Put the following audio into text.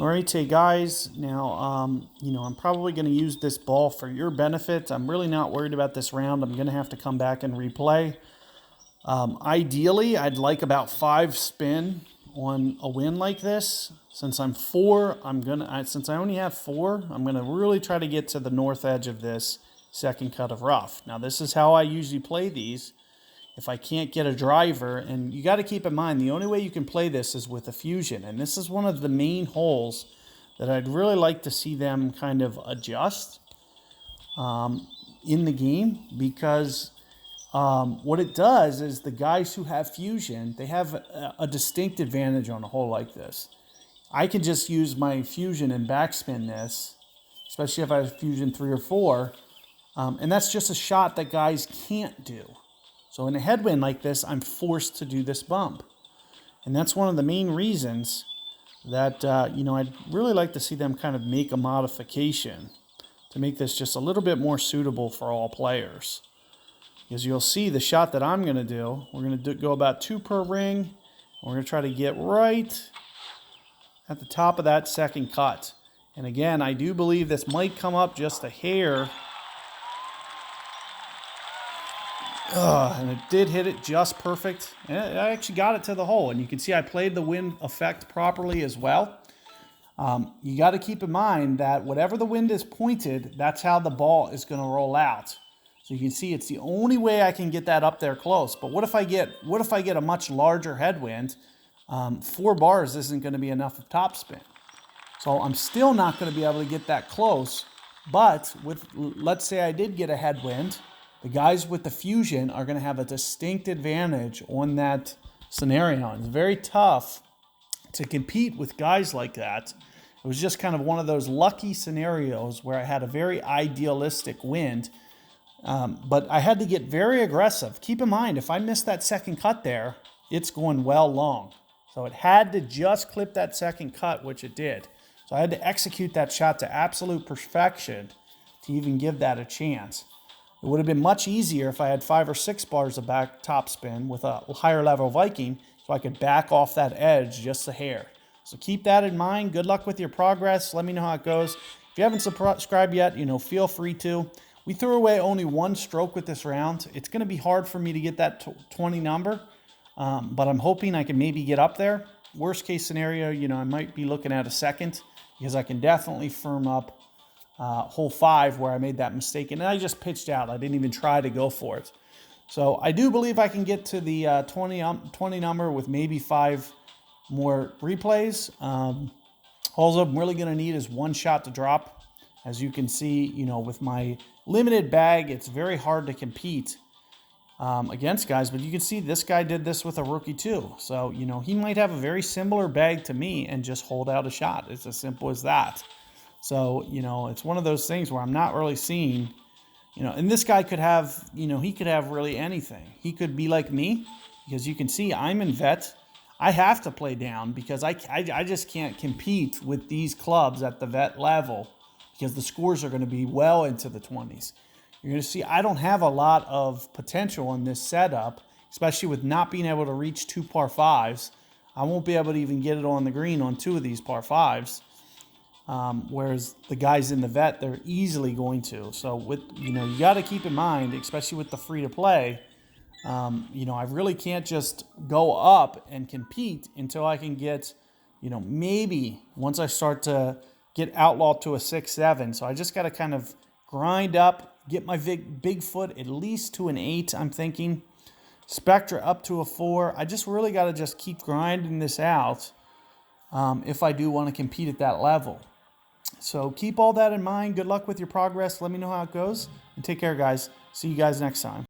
All right, hey guys. Now, I'm probably going to use this ball for your benefit. I'm really not worried about this round. I'm going to have to come back and replay. Ideally, I'd like about 5 spin on a win like this. Since I'm 4, since I only have 4, I'm gonna really try to get to the north edge of this second cut of rough. Now, this is how I usually play these. If I can't get a driver, and you got to keep in mind, the only way you can play this is with a fusion, and this is one of the main holes that I'd really like to see them kind of adjust in the game, because what it does is the guys who have fusion, they have a distinct advantage on a hole like this. I can just use my fusion and backspin this, especially if I have fusion 3 or 4, and that's just a shot that guys can't do. So in a headwind like this, I'm forced to do this bump. And that's one of the main reasons that, I'd really like to see them kind of make a modification to make this just a little bit more suitable for all players. Because you'll see the shot that I'm going to do, we're going to go about 2 per ring. We're going to try to get right at the top of that second cut. And again, I do believe this might come up just a hair. And it did hit it just perfect. And I actually got it to the hole. And you can see I played the wind effect properly as well. You got to keep in mind that whatever the wind is pointed, that's how the ball is going to roll out. So you can see it's the only way I can get that up there close. But what if I get a much larger headwind? 4 bars isn't going to be enough of topspin. So I'm still not going to be able to get that close. But let's say I did get a headwind, the guys with the fusion are going to have a distinct advantage on that scenario. It's very tough to compete with guys like that. It was just kind of one of those lucky scenarios where I had a very idealistic wind. But I had to get very aggressive. Keep in mind, if I missed that second cut there, it's going well long. So it had to just clip that second cut, which it did. So I had to execute that shot to absolute perfection to even give that a chance. It would have been much easier if I had 5 or 6 bars of back topspin with a higher level Viking, so I could back off that edge just a hair. So keep that in mind. Good luck with your progress. Let me know how it goes. If you haven't subscribed yet, feel free to. We threw away only 1 stroke with this round. It's going to be hard for me to get that 20 number, but I'm hoping I can maybe get up there. Worst case scenario, I might be looking at a second, because I can definitely firm up hole 5 where I made that mistake, and I just pitched out. I didn't even try to go for it. So I do believe I can get to the 20 number with maybe 5 more replays. All I'm really going to need is 1 shot to drop. As you can see, with my limited bag, it's very hard to compete against guys. But you can see this guy did this with a rookie too. So, he might have a very similar bag to me and just hold out a shot. It's as simple as that. So, it's one of those things where I'm not really seeing, and this guy could have, he could have really anything. He could be like me, because you can see I'm in vet. I have to play down because I just can't compete with these clubs at the vet level, because the scores are going to be well into the 20s. You're going to see I don't have a lot of potential in this setup, especially with not being able to reach 2 par 5s. I won't be able to even get it on the green on 2 of these par 5s. Whereas the guys in the vet, they're easily going to. So you got to keep in mind, especially with the free to play, I really can't just go up and compete until I can get, maybe once I start to get outlawed to a 6-7. So I just got to kind of grind up, get my big foot at least to an 8, I'm thinking. Spectra up to a 4. I just really got to just keep grinding this out if I do want to compete at that level. So keep all that in mind. Good luck with your progress. Let me know how it goes. And take care, guys. See you guys next time.